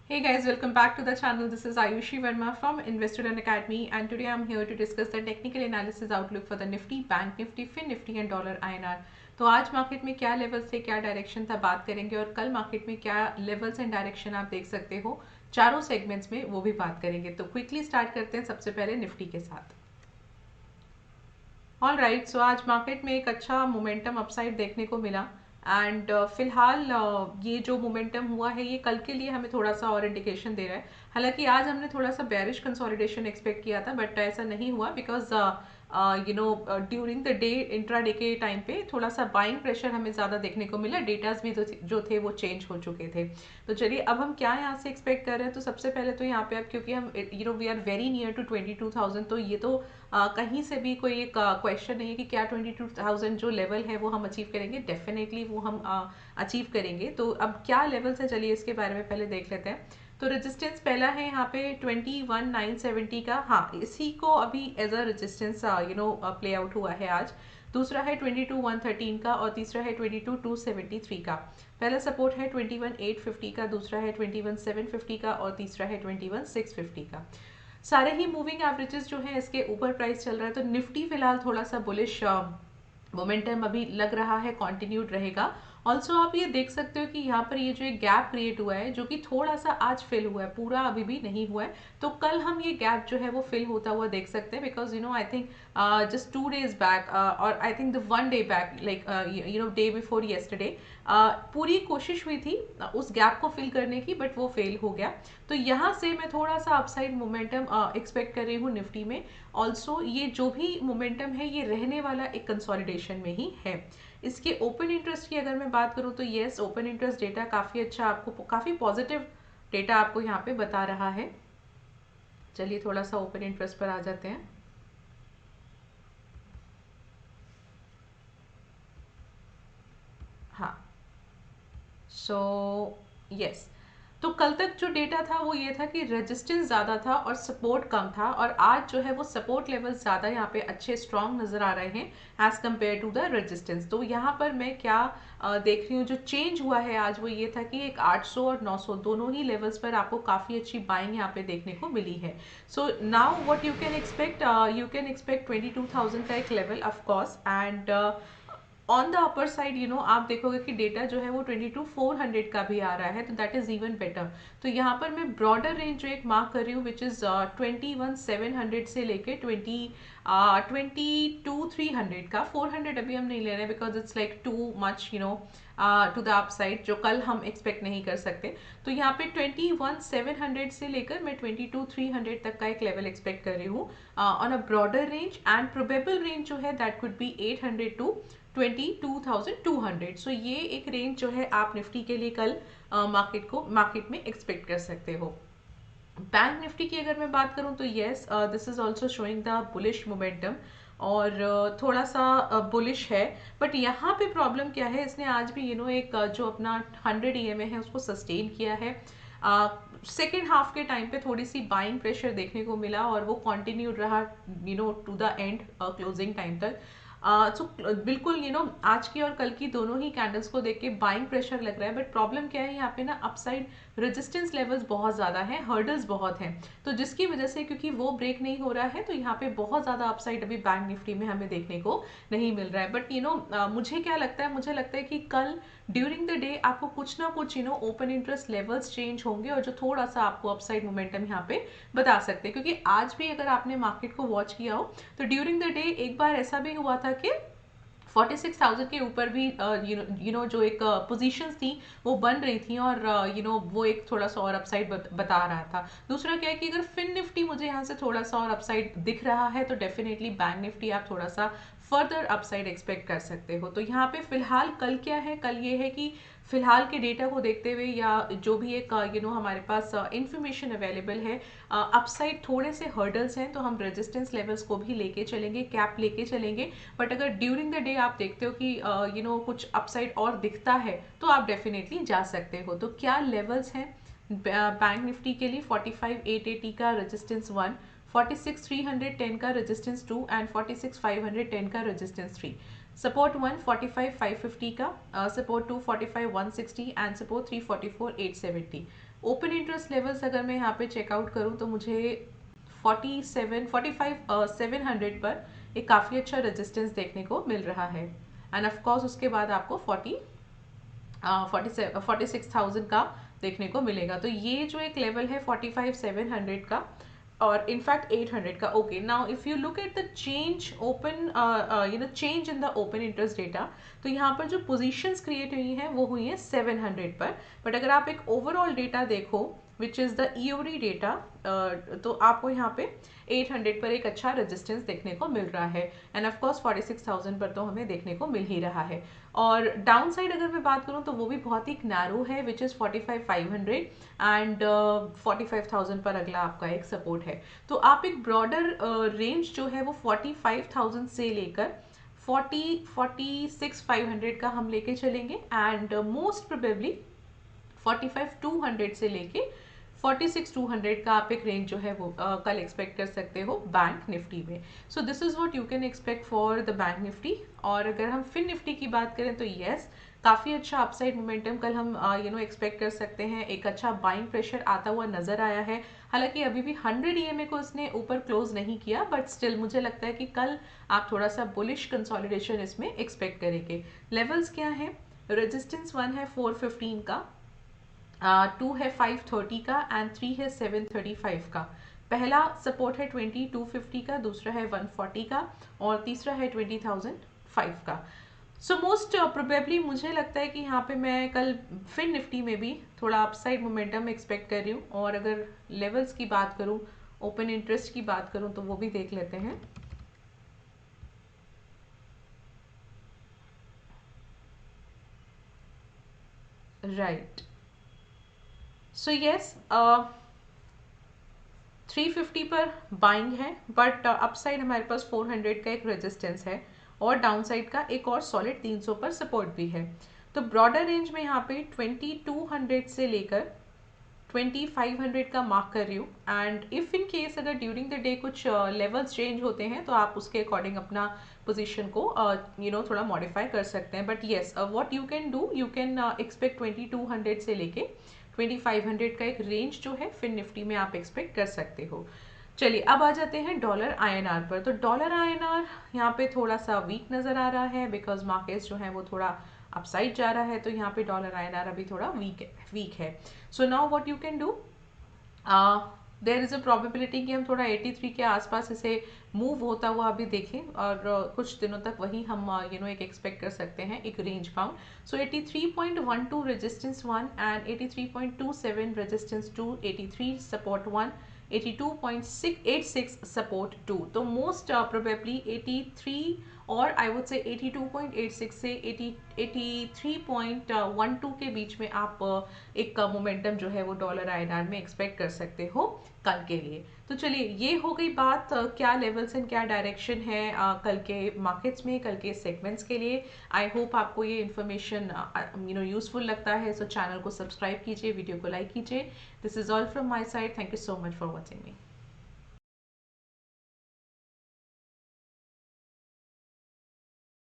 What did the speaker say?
Hey guys, welcome back to the channel. This is Ayushi Verma from Investor Academy, and today I'm here to discuss the technical analysis outlook for the Nifty, Bank Nifty, Fin Nifty and dollar INR. तो आज market में क्या levels थे, क्या direction था, बात करेंगे और कल मार्केट में क्या लेवल्स एंड डायरेक्शन आप देख सकते हो चारों सेगमेंट्स में, वो भी बात करेंगे. तो क्विकली स्टार्ट करते हैं सबसे पहले निफ्टी के साथ. ऑल राइट, सो आज मार्केट में एक अच्छा मोमेंटम अपसाइड देखने को मिला एंड फिलहाल ये जो मोमेंटम हुआ है ये कल के लिए हमें थोड़ा सा और इंडिकेशन दे रहा है. हालांकि आज हमने थोड़ा सा बेरिश कंसोलिडेशन एक्सपेक्ट किया था, बट ऐसा नहीं हुआ because during the day intraday के टाइम पे थोड़ा सा बाइंग प्रेशर हमें ज़्यादा देखने को मिला. डेटाज भी जो थे वो चेंज हो चुके थे. तो चलिए अब हम क्या यहाँ से एक्सपेक्ट कर रहे हैं. तो सबसे पहले तो यहाँ पे अब क्योंकि हम we are very near to 22,000, तो ये तो कहीं से भी कोई एक क्वेश्चन नहीं है कि क्या 22,000 जो लेवल है वो हम अचीव करेंगे. डेफिनेटली वो हम अचीव करेंगे. तो अब क्या लेवल्स है, चलिए इसके बारे में पहले देख लेते हैं. तो रेजिस्टेंस पहला है यहाँ पे 21,970 का. हाँ, इसी को अभी as a resistance play out हुआ है आज. दूसरा है 22,113 का और तीसरा है 22,273 का. पहला सपोर्ट है 21,850 का, दूसरा है 21,750 का और तीसरा है 21,650 का. सारे ही मूविंग एवरेजेस जो है इसके ऊपर प्राइस चल रहा है. तो निफ्टी फिलहाल थोड़ा सा बुलिश मोमेंटम अभी लग रहा है कंटिन्यूड रहेगा. ऑल्सो आप ये देख सकते हो कि यहाँ पर ये जो एक गैप क्रिएट हुआ है जो कि थोड़ा सा आज फिल हुआ है, पूरा अभी भी नहीं हुआ है. तो कल हम ये गैप जो है वो फिल होता हुआ देख सकते हैं because I think just 2 days back और I think the 1 day back like day before yesterday पूरी कोशिश हुई थी उस गैप को फिल करने की, बट वो फेल हो गया. तो यहाँ से मैं थोड़ा सा अपसाइड मोमेंटम एक्सपेक्ट कर रही हूँ निफ्टी में. ऑल्सो ये जो भी मोमेंटम है ये रहने वाला एक कंसोलिडेशन में ही है. इसके ओपन इंटरेस्ट की अगर मैं बात करूँ तो येस, ओपन इंटरेस्ट डेटा काफ़ी अच्छा, आपको काफ़ी पॉजिटिव डेटा आपको यहाँ पे बता रहा है. चलिए थोड़ा सा ओपन इंटरेस्ट पर आ जाते हैं. हाँ, सो यस, तो कल तक जो डेटा था वो ये था कि रेजिस्टेंस ज़्यादा था और सपोर्ट कम था, और आज जो है वो सपोर्ट लेवल ज़्यादा यहाँ पे अच्छे स्ट्रॉन्ग नज़र आ रहे हैं as compare to the resistance. तो यहाँ पर मैं क्या देख रही हूँ, जो चेंज हुआ है आज वो ये था कि एक 800 और 900 दोनों ही लेवल्स पर आपको काफ़ी अच्छी बाइंग यहाँ पे देखने को मिली है. So now what you can expect 22,000 का एक level of course. And on the upper side आप देखोगे कि डेटा जो है वो 22,400 का भी आ रहा है, तो दैट इज इवन बेटर. तो यहाँ पर मैं ब्रॉडर रेंज जो एक मार्क कर रही हूँ विच इज़ 21,700 से लेके 22,300 का. 400 अभी हम नहीं ले रहे हैं because it's like too much to the upside, जो कल हम एक्सपेक्ट नहीं कर सकते. तो यहाँ पे 21,700 से लेकर मैं 22,300 तक का एक लेवल एक्सपेक्ट कर रही हूँ on a broader range. And probable range जो है दैट कुड बी 800 टू 22,200. सो ये एक रेंज जो है आप निफ्टी के लिए कल मार्केट में एक्सपेक्ट कर सकते हो. बैंक निफ्टी की अगर मैं बात करूं तो yes, this is also showing the bullish momentum और थोड़ा सा बुलिश है. बट यहाँ पे प्रॉब्लम क्या है, इसने आज भी एक जो अपना 100 EMA है उसको सस्टेन किया है. सेकेंड हाफ के टाइम पे थोड़ी सी बाइंग प्रेशर देखने को मिला और वो कंटिन्यू रहा to the end closing time तक. सो बिल्कुल आज की और कल की दोनों ही कैंडल्स को देख के बाइंग प्रेशर लग रहा है. बट प्रॉब्लम क्या है, यहाँ पे ना अपसाइड रेजिस्टेंस लेवल्स बहुत ज़्यादा हैं, हर्डल्स बहुत हैं. तो जिसकी वजह से क्योंकि वो ब्रेक नहीं हो रहा है तो यहाँ पे बहुत ज़्यादा अपसाइड अभी बैंक निफ्टी में हमें देखने को नहीं मिल रहा है. बट मुझे क्या लगता है, मुझे लगता है कि कल ड्यूरिंग द डे आपको कुछ ना कुछ ओपन इंटरेस्ट लेवल्स चेंज होंगे और जो थोड़ा सा आपको अपसाइड मोमेंटम यहाँ पे बता सकते हैं. क्योंकि आज भी अगर आपने मार्केट को वॉच किया हो तो ड्यूरिंग द डे एक बार ऐसा भी हुआ था कि 46,000 के ऊपर भी जो एक पोजीशंस थी वो बन रही थी और वो एक थोड़ा सा और अपसाइड बता रहा था. दूसरा क्या है कि अगर फिन निफ्टी मुझे यहाँ से थोड़ा सा और अपसाइड दिख रहा है तो डेफिनेटली बैंक निफ्टी आप थोड़ा सा फर्दर अपसाइड एक्सपेक्ट कर सकते हो. तो यहाँ पे फिलहाल कल क्या है, कल ये है कि फिलहाल के डेटा को देखते हुए या जो भी एक हमारे पास इंफॉर्मेशन अवेलेबल है, अपसाइड थोड़े से हर्डल्स हैं तो हम रेजिस्टेंस लेवल्स को भी लेके चलेंगे, कैप लेके चलेंगे. बट अगर ड्यूरिंग द डे आप देखते हो कि कुछ अपसाइड और दिखता है तो आप डेफिनेटली जा सकते हो. तो क्या लेवल्स हैं बैंक निफ्टी के लिए, 45,880 का रेजिस्टेंस 1, 46,310 का रेजिस्टेंस 2 एंड 46,510 का रेजिस्टेंस 3. सपोर्ट 1 45 550 का, support 2 45 160 and support 3 44 870। Open interest levels अगर मैं यहाँ पे चेकआउट करूँ तो मुझे 45 700 पर एक काफ़ी अच्छा रेजिस्टेंस देखने को मिल रहा है। एंड ऑफ कोर्स उसके बाद आपको 46,000 का देखने को मिलेगा। तो ये जो एक लेवल है 45 700 का और इनफैक्ट 800 का। Okay, now if you look at the change open change in the open interest data, तो यहाँ पर जो पोजीशंस क्रिएट हुई हैं वो हुई हैं 700 पर। बट अगर आप एक ओवरऑल डेटा देखो विच इज़ द ईओरी डेटा, तो आपको यहाँ पे 800 पर एक अच्छा रेजिस्टेंस देखने को मिल रहा है। एंड ऑफ कोर्स 46,000 पर तो हमें देखने को मिल ही रहा है। और डाउन साइड अगर मैं बात करूँ तो वो भी बहुत ही नैरो है विच इज़ 45,500 एंड 45,000 पर अगला आपका एक सपोर्ट है। तो आप एक ब्रॉडर रेंज जो है वो 45,000 से लेकर 46,500 का हम लेके चलेंगे एंड मोस्ट प्रोबेबली 45,200 से लेके 46,200 का आप एक रेंज जो है वो कल एक्सपेक्ट कर सकते हो बैंक निफ्टी में। So this is what you can expect for the bank Nifty. और अगर हम फिन निफ्टी की बात करें तो यस, काफ़ी अच्छा अपसाइड मोमेंटम कल हम एक्सपेक्ट कर सकते हैं। एक अच्छा बाइंग प्रेशर आता हुआ नजर आया है। हालांकि अभी भी 100 EMA को इसने ऊपर क्लोज नहीं किया, बट स्टिल मुझे लगता है कि कल आप थोड़ा सा बुलिश कंसोलिडेशन इसमें एक्सपेक्ट करेंगे। लेवल्स क्या है? रेजिस्टेंस 1 है 415 का, 2 है 530 का एंड 3 है 735 का। पहला सपोर्ट है 2250 का, दूसरा है 140 का और तीसरा है 20,005 का। सो मोस्ट प्रोबेबली मुझे लगता है कि यहाँ पे मैं कल फिन निफ्टी में भी थोड़ा अपसाइड मोमेंटम एक्सपेक्ट कर रही हूँ। और अगर लेवल्स की बात करूँ, ओपन इंटरेस्ट की बात करूँ तो वो भी देख लेते हैं। राइट, सो यस 350 पर बाइंग है, बट अपसाइड हमारे पास 400 का एक रेजिस्टेंस है और डाउनसाइड का एक और सॉलिड 300 पर सपोर्ट भी है। तो ब्रॉडर रेंज में यहाँ पे 2200 से लेकर 2500 का मार्क कर रही हूँ। एंड इफ़ इन केस अगर ड्यूरिंग द डे कुछ लेवल्स चेंज होते हैं तो आप उसके अकॉर्डिंग अपना पोजीशन को थोड़ा मॉडिफाई कर सकते हैं। But yes, what you can do, you can expect 2200 से लेके 2500 का एक रेंज जो है फिन निफ्टी में आप एक्सपेक्ट कर सकते हो। चलिए अब आ जाते हैं डॉलर INR पर। तो डॉलर INR यहाँ पे थोड़ा सा वीक नज़र आ रहा है बिकॉज मार्केट्स जो है वो थोड़ा अपसाइड जा रहा है। तो यहाँ पे डॉलर INR अभी थोड़ा वीक है। So now what you can do, there is a probability कि हम थोड़ा 83 के आसपास इसे मूव होता हुआ अभी देखें और कुछ दिनों तक वही हम एक एक्सपेक्ट कर सकते हैं एक range bound. So 83.12 resistance 1 and 83.27 resistance 2, 83 support 1, 82.86 support 2। तो मोस्ट प्रोबेबली 83 और आई वुड से 82.86 से 83.12 के बीच में आप एक मोमेंटम जो है वो डॉलर INR में एक्सपेक्ट कर सकते हो कल के लिए। तो चलिए ये हो गई बात क्या लेवल्स एंड क्या डायरेक्शन है कल के मार्केट्स में, कल के सेगमेंट्स के लिए। आई होप आपको ये इन्फॉर्मेशन यूजफुल लगता है। सो चैनल को सब्सक्राइब कीजिए, वीडियो को लाइक कीजिए। This is all from my side. Thank you so much for watching me.